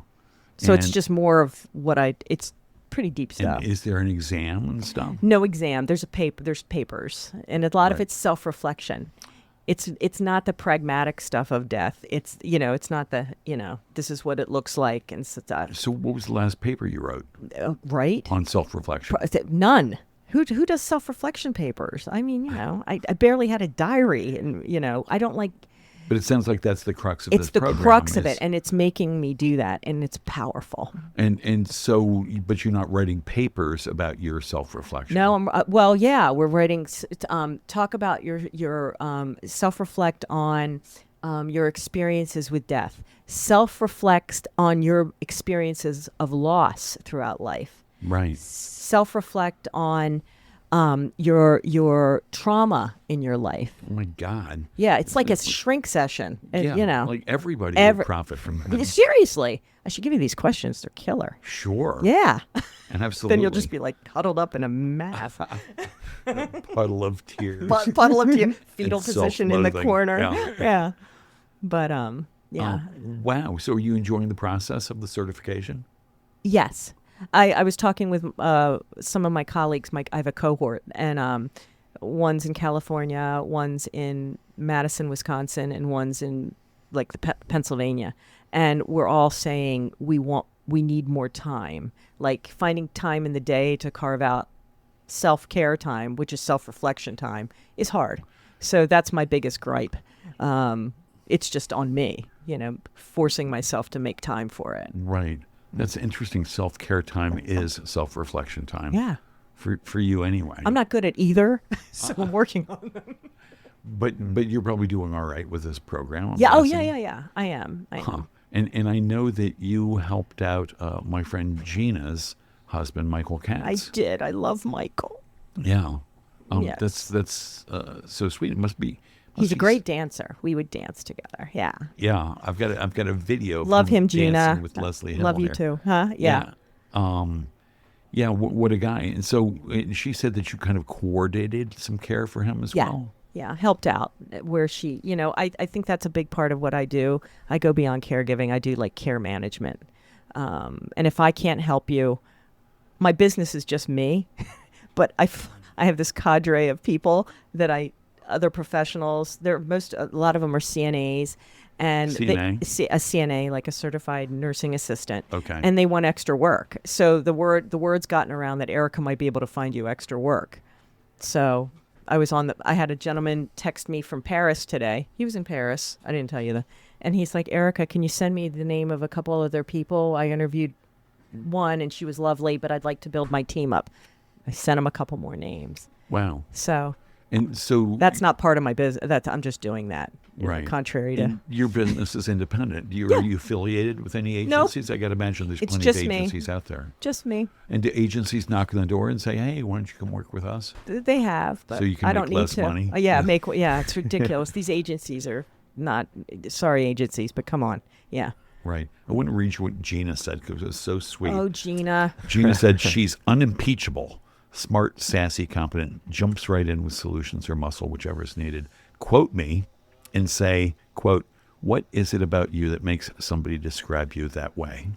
So it's And- just more of what it's pretty deep stuff. And is there an exam and stuff? No exam. There's papers, and a lot of Right. it's self-reflection. It's not the pragmatic stuff of death. It's it's not the this is what it looks like and stuff. So what was the last paper you wrote Right? on self-reflection? None. Who does self-reflection papers? I mean, I barely had a diary, and I don't like. But it sounds like that's the crux of It's this the program. crux of is- it, and it's making me do that, and it's powerful. And so, but you're not writing papers about your self-reflection. No, we're writing. Talk about your self-reflect on your experiences with death. Self-reflect on your experiences of loss throughout life. Right. Self-reflect on your trauma in your life. Oh my God. Yeah, it's like a shrink session. Yeah. Like everybody every- would profit from that. Seriously, I should give you these questions. They're killer. Sure. Yeah. And absolutely. Then you'll just be like huddled up in a mass. puddle of tears. Puddle up to your fetal And position in the self-loathing. corner. Yeah. Yeah. But yeah. Wow. So are you enjoying the process of the certification? Yes. I was talking with some of my colleagues. I have a cohort, and one's in California, one's in Madison, Wisconsin, and one's in like Pennsylvania. And we're all saying we need more time. Like finding time in the day to carve out self-care time, which is self-reflection time, is hard. So that's my biggest gripe. It's just on me, forcing myself to make time for it. Right. That's interesting. Self-care time is self-reflection time. Yeah. for you anyway. I'm not good at either, so I'm working on them. But you're probably doing all right with this program. I'm Yeah. Oh, guessing. yeah. I am. Huh. And I know that you helped out my friend Gina's husband, Michael Katz. I did. I love Michael. Yeah. Yes. That's so sweet. It must be. He's a great dancer. We would dance together. Yeah. Yeah, I've got a video. Of Love him, Gina. dancing with Leslie Hill Love you here. too. Huh? Yeah. Yeah. What a guy. And so she said that you kind of coordinated some care for him as Yeah. well. Yeah. Helped out where she, I think that's a big part of what I do. I go beyond caregiving. I do like care management. And if I can't help you, my business is just me, but I have this cadre of people that other professionals. A lot of them are CNAs, and CNA? a CNA, like a certified nursing assistant. Okay. And they want extra work. So the word's gotten around that Erika might be able to find you extra work. So I had a gentleman text me from Paris today. He was in Paris. I didn't tell you that. And he's like, Erika, can you send me the name of a couple other people? I interviewed one and she was lovely, but I'd like to build my team up. I sent him a couple more names. Wow. So And so that's not part of my business. I'm just doing that. right. Contrary to. And your business is independent. Are you affiliated with any Nope. agencies? I got to imagine there's It's plenty of just me. agencies out there. Just me. And do agencies knock on the door and say, "Hey, why don't you come work with us?" They have, but So you can I don't make need less to. money? Yeah, it's ridiculous. These agencies are not. Sorry, agencies, but come on. Yeah. Right. I wouldn't read you what Gina said because it was so sweet. Oh, Gina. Gina said she's unimpeachable, smart, sassy, competent, jumps right in with solutions or muscle, whichever is needed. Quote me and say, quote, what is it about you that makes somebody describe you that way?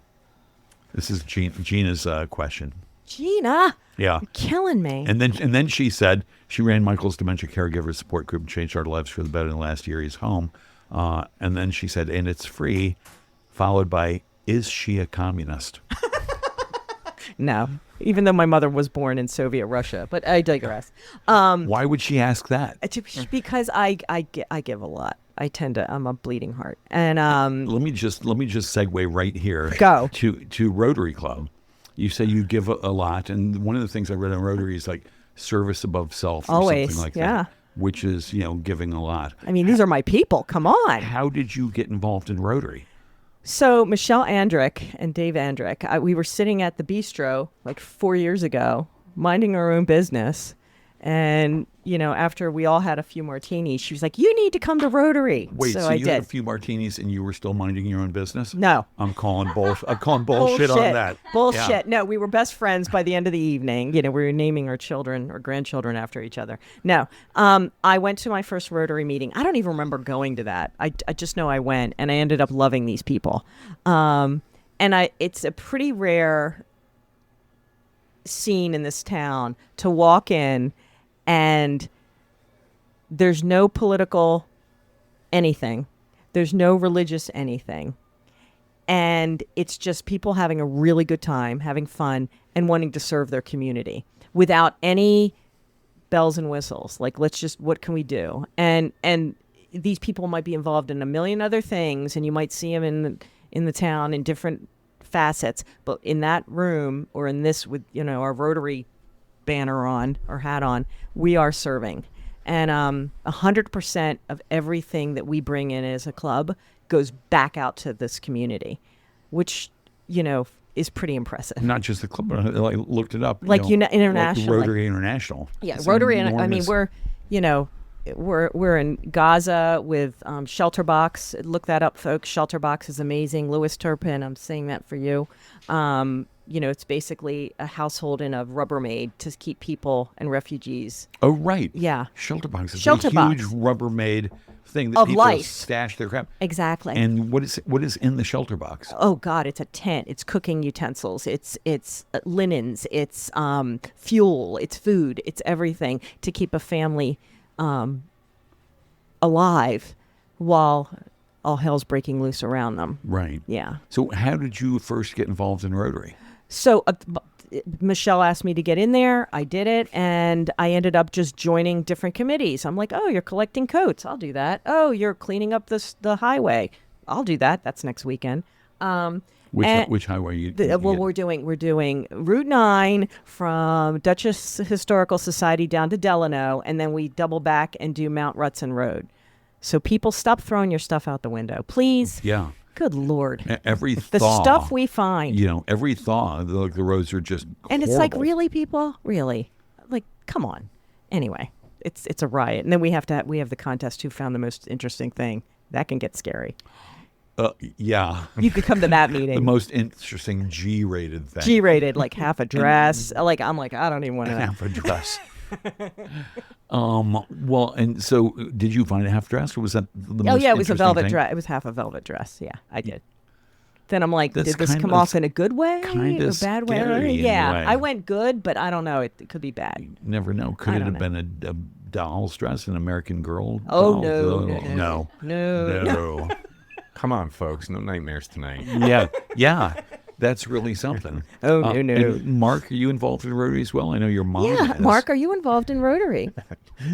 This is Gina's question. Gina. Yeah. You're killing me. And then she said she ran Michael's dementia caregiver support group and changed our lives for the better in the last year he's home. And then she said, and it's free, followed by, is she a communist? No, even though my mother was born in Soviet Russia, but I digress. Why would she ask that? Because I give a lot. I'm a bleeding heart. And Let me just segue right here. Go. to Rotary Club. You say you give a lot, and one of the things I read on Rotary is like service above self, or Always, something like yeah. that, which is giving a lot. I mean, these are my people. Come on. How did you get involved in Rotary? So Michelle Andrick and Dave Andrick, we were sitting at the bistro like 4 years ago, minding our own business. And, after we all had a few martinis, she was like, you need to come to Rotary. Wait, so I you did. had a few martinis and you were still minding your own business? No. I'm calling bullshit on that. Bullshit. Yeah. No, we were best friends by the end of the evening. We were naming our children or grandchildren after each other. No. I went to my first Rotary meeting. I don't even remember going to that. I just know I went, and I ended up loving these people. It's a pretty rare scene in this town to walk in and there's no political anything. There's no religious anything. And it's just people having a really good time, having fun, and wanting to serve their community without any bells and whistles. Like, what can we do? And these people might be involved in a million other things, and you might see them in the town in different facets. But in that room, or in this with, our Rotary banner on or hat on, we are serving. And 100% of everything that we bring in as a club goes back out to this community, which, is pretty impressive. Not just the club, but I looked it up. Like international. Like Rotary International. Yeah, It's Rotary. enormous. We're in Gaza with Shelter Box. Look that up, folks. Shelter Box is amazing. Louis Turpin, I'm saying that for you. It's basically a household in a Rubbermaid to keep people and refugees. Oh, right. Yeah. Shelter Box is Shelter a huge Box. Rubbermaid thing that Of people life. stash their crap. Exactly. And what is in the Shelter Box? Oh God, it's a tent. It's cooking utensils. It's linens. It's fuel. It's food. It's everything to keep a family alive while all hell's breaking loose around them. Right. Yeah. So how did you first get involved in Rotary? So Michelle asked me to get in there. I did it, and I ended up just joining different committees. I'm like, oh, you're collecting coats. I'll do that. Oh, you're cleaning up the highway. I'll do that. That's next weekend. And Which highway are you? We're doing Route 9 from Dutchess Historical Society down to Delano, and then we double back and do Mount Rutson Road. So people, stop throwing your stuff out the window, please. Yeah. Good Lord. Every The thaw, stuff we find. every thaw, the roads are just And it's like, horrible. really, people? Really? Like, come on. Anyway, it's a riot. And then we have the contest who found the most interesting thing. That can get scary. Yeah. You could come to that The meeting. most interesting G-rated thing. G-rated, like half a dress. Like, I'm like, I don't even want to. Half a dress. Well, and so did you find a half dress, or was that the most It was a interesting velvet thing? dress. It was half a velvet dress. Yeah, I did. Then I'm like, That's did this kind come of- off in a good way kinda or bad way? scary in a Yeah, way. I went good, but I don't know. It could be bad. You never know. Could I it don't have been a doll's dress, an American Girl? Oh, doll? no. No. Come on, folks. No nightmares tonight. Yeah. That's really something. Oh, no. And Mark, are you involved in Rotary as well? I know your mom Yeah, is. Mark, are you involved in Rotary?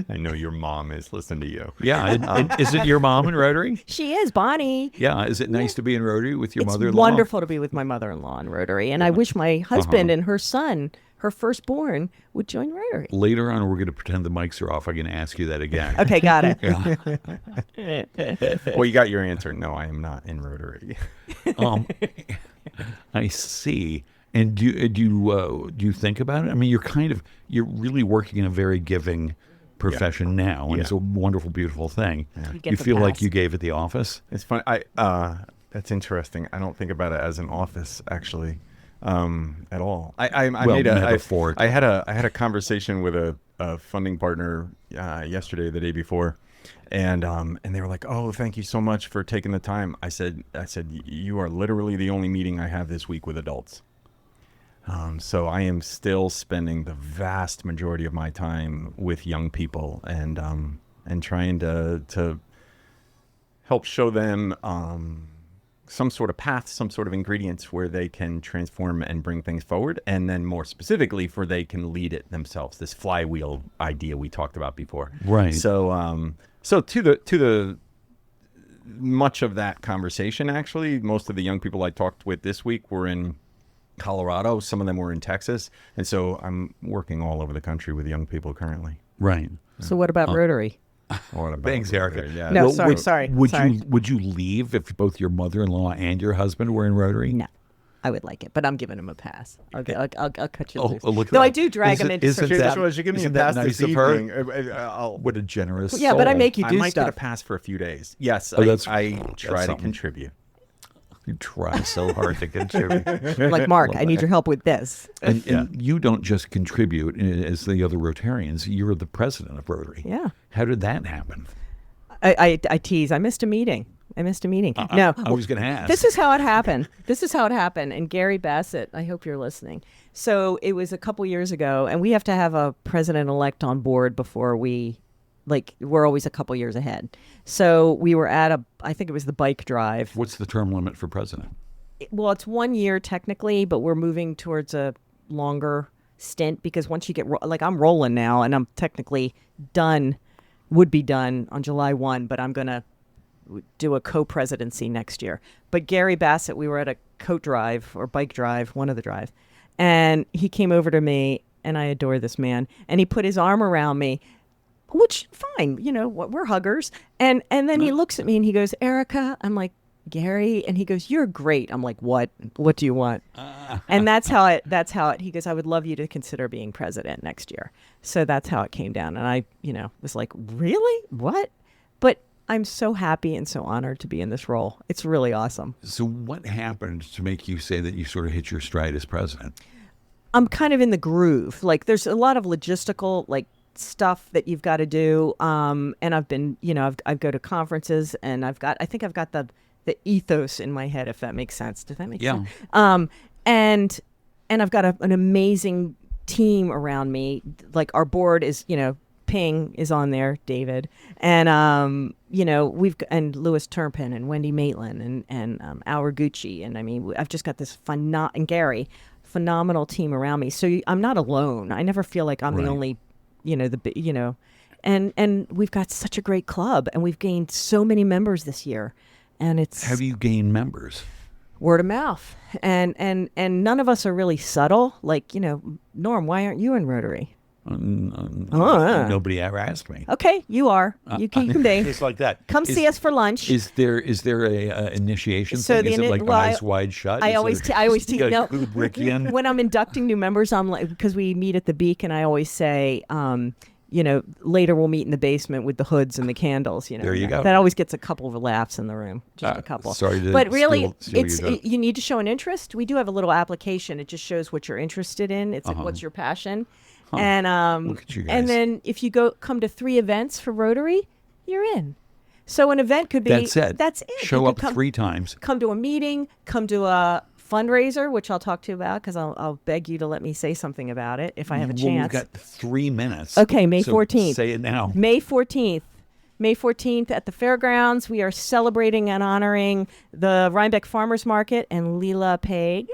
I know your mom is. Listen to you. Yeah. And is it your mom in Rotary? She is, Bonnie. Yeah. Is it nice to be in Rotary with your It's mother-in-law? wonderful to be with my mother-in-law in Rotary, and I wish my husband and her son, her firstborn, would join Rotary. Later on, we're going to pretend the mics are off. I'm going to ask you that again. Okay, got it. Yeah. Well, you got your answer. No, I am not in Rotary. I see. And do you think about it? I mean, you're really working in a very giving profession now, and it's a wonderful, beautiful thing. You get You the feel like pass. you gave at the office? It's funny. That's interesting. I don't think about it as an office actually, at all. I Well, made a metaphor. I had a conversation with a funding partner yesterday, the day before, and they were like, "Oh, thank you so much for taking the time." I said, "You are literally the only meeting I have this week with adults." So I am still spending the vast majority of my time with young people and trying to help show them some sort of path, some sort of ingredients where they can transform and bring things forward, and then more specifically, for they can lead it themselves. This flywheel idea we talked about before, Right. So, so to the much of that conversation, actually, most of the young people I talked with this week were in Colorado. Some of them were in Texas, and so I'm working all over the country with young people currently. Right. So what about Rotary? What about Thanks, Erica. Yeah. No, Well, sorry. Would you leave if both your mother-in-law and your husband were in Rotary? No, I would like it, but I'm giving him a pass. I'll cut you Oh, loose. look at Though I that. do drag him into Isn't some that- stuff. Should give me a isn't that pass nice this of her? evening. What a generous Yeah, but I soul. make you I do might get a stuff. pass for a few days. Yes, Oh, that's- I that's try to something. contribute. You try so hard to contribute. Like, Mark, I need your help with this. And you don't just contribute as the other Rotarians. You're the president of Rotary. Yeah. How did that happen? I tease. I missed a meeting. No. I was going to ask. This is how it happened. And Gary Bassett, I hope you're listening. So it was a couple years ago, and we have to have a president-elect on board before we're always a couple years ahead. So we were at I think it was the bike drive. What's the term limit for president? Well, it's 1 year technically, but we're moving towards a longer stint because once you get, I'm rolling now, and I'm technically would be done on July 1, but I'm going to do a co-presidency next year. But Gary Bassett, we were at a coat drive or bike drive, one of the drive, and he came over to me, and I adore this man, and he put his arm around me, which, fine, we're huggers. And then he looks at me and he goes, "Erika." I'm like, "Gary," and he goes, "You're great." I'm like, "What do you want?" And that's how it, he goes, "I would love you to consider being president next year." So that's how it came down. And I, was like, "Really? What?" But I'm so happy and so honored to be in this role. It's really awesome. So what happened to make you say that you sort of hit your stride as president? I'm kind of in the groove. Like, there's a lot of logistical, stuff that you've got to do. And I've been, I go to conferences, and I think I've got the ethos in my head, if that makes sense. Does that make sense? And I've got an amazing team around me. Like, our board is, Ping is on there, David, and and Louis Turpin and Wendy Maitland and Our Gucci, and I mean, I've just got this and Gary, phenomenal team around me. So I'm not alone. I never feel like I'm the only, and we've got such a great club, and we've gained so many members this year, and it's. Have you gained members? word of mouth. And none of us are really subtle. Like, Norm, why aren't you in Rotary? Nobody ever asked me. Okay, you are. You can be. Just like that. Come see us for lunch. Is there a initiation So thing? Is it like eyes wide shut? I always teach. No, Kubrickian? when I'm inducting new members, I'm like, because we meet at the Beacon, I always say, later we'll meet in the basement with the hoods and the candles. There you go. That always gets a couple of laughs in the room, just a couple. Sorry to but really, steal you need to show an interest. We do have a little application. It just shows what you're interested in. It's what's your passion. And Look at you guys. and then if you come to 3 events for Rotary, you're in. So an event could be That's it. That's it. Show You up could 3 times. Come to a meeting. Come to a fundraiser, which I'll talk to you about because I'll beg you to let me say something about it if I have a Well, chance. we've got 3 minutes. Okay, May 14th. Say it now. May 14th. May 14th at the fairgrounds, we are celebrating and honoring the Rhinebeck Farmers Market and Leela Peg.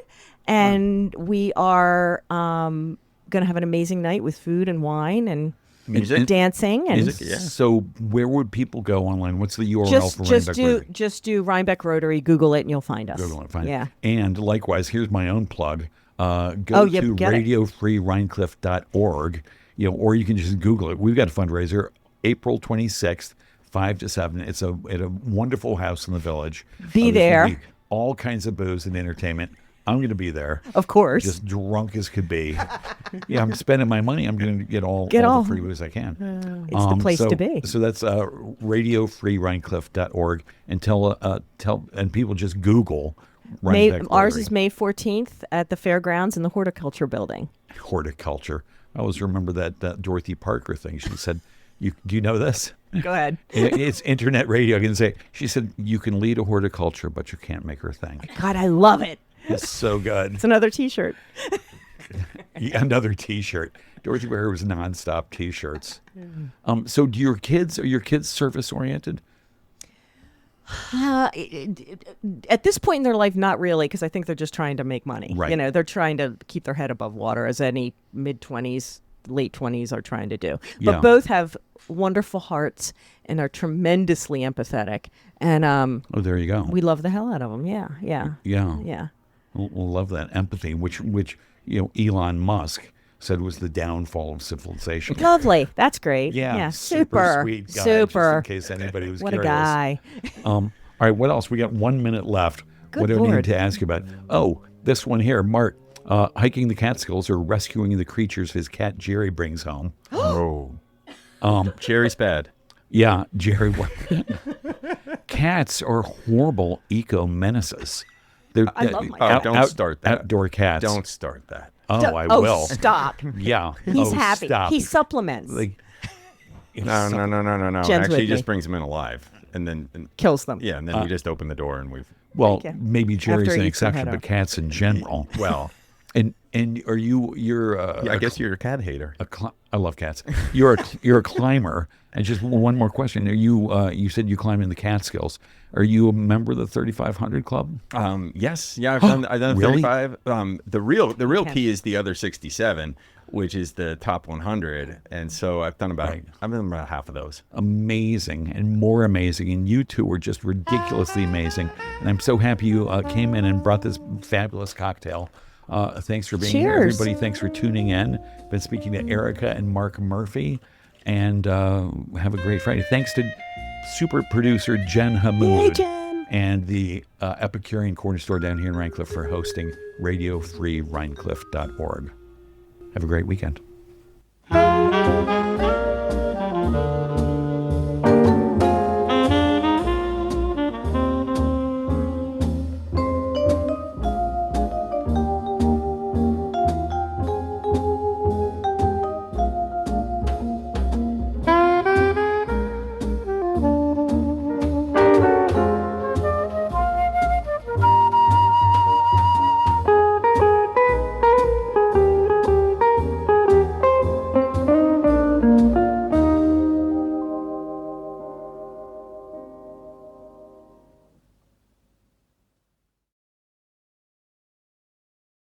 And we are going to have an amazing night with food and wine and Music. dancing. And Music, yeah. So where would people go online? What's the URL for Rhinebeck Rotary? just do Rhinebeck Rotary, Google it, and you'll find us. Google it, find it. Yeah. And likewise, here's my own plug. Go yeah, to get it. radiofreerhinecliff.org, or you can just Google it. We've got a fundraiser April 26th, 5 to 7. It's at a wonderful house in the village. Be There's there. gonna be all kinds of booze and entertainment. I'm going to be there. Of course. Just drunk as could be. Yeah, I'm spending my money. I'm going to get all all. the free booze I can. It's the place so, to be. So that's radiofreerhinecliff.org, and tell people just Google Rhinebeck Ours Rotary. is May 14th at the fairgrounds in the horticulture building. Horticulture. I always remember that Dorothy Parker thing. She said, do you know this? Go ahead. It's internet radio. I can say, she said, you can lead a horticulture, but you can't make her think. God, I love it. It's so good. It's another T-shirt. Yeah, another T-shirt. Dorothy Parker was nonstop T-shirts. So are your kids service oriented? At this point in their life, not really, because I think they're just trying to make money. Right. They're trying to keep their head above water, as any mid-20s, late 20s are trying to do. Yeah. But both have wonderful hearts and are tremendously empathetic. And Oh, there you go. we love the hell out of them. Yeah. Yeah. We'll love that empathy, which Elon Musk said was the downfall of civilization. Lovely. That's great. Yeah, Super sweet guy. Super. Just in case anybody was What curious. a guy. All right, what else? We got 1 minute left. Good what do I Lord. need to ask you about? Oh, this one here, Mark. Hiking the Catskills or rescuing the creatures his cat Jerry brings home. Oh. Jerry's bad. Yeah, Jerry. Cats are horrible eco menaces. I love my cat. Don't start that. Outdoor cats. Don't start that. Oh, I Oh, will. stop. Yeah. He's Oh, happy. Stop. He supplements. Like, No. Jen's Actually, with he just me. brings them in alive, and then Kills them. yeah, and then we just open the door and we've well, Thank you. maybe Jerry's After an he eats the exception, head but off. cats in general. well. And are you're I guess you're a cat hater. I love cats. You're a climber. And just one more question: are you said you climb in the Catskills? Are you a member of the 3500 Club? Yes, yeah, I've done Really? 35. The real key is the other 67, which is the top 100, and so I've done about half of those. Amazing and more amazing, and you two were just ridiculously amazing. And I'm so happy you came in and brought this fabulous cocktail. Thanks for being here, Cheers. everybody. Thanks for tuning in. Been speaking to Erika and Mark Murphy, and have a great Friday. Thanks to super producer Jen Hamoud. Yay, Jen. And the Epicurean Corner Store down here in Rhinecliff for hosting radiofreerhinecliff.org. Have a great weekend.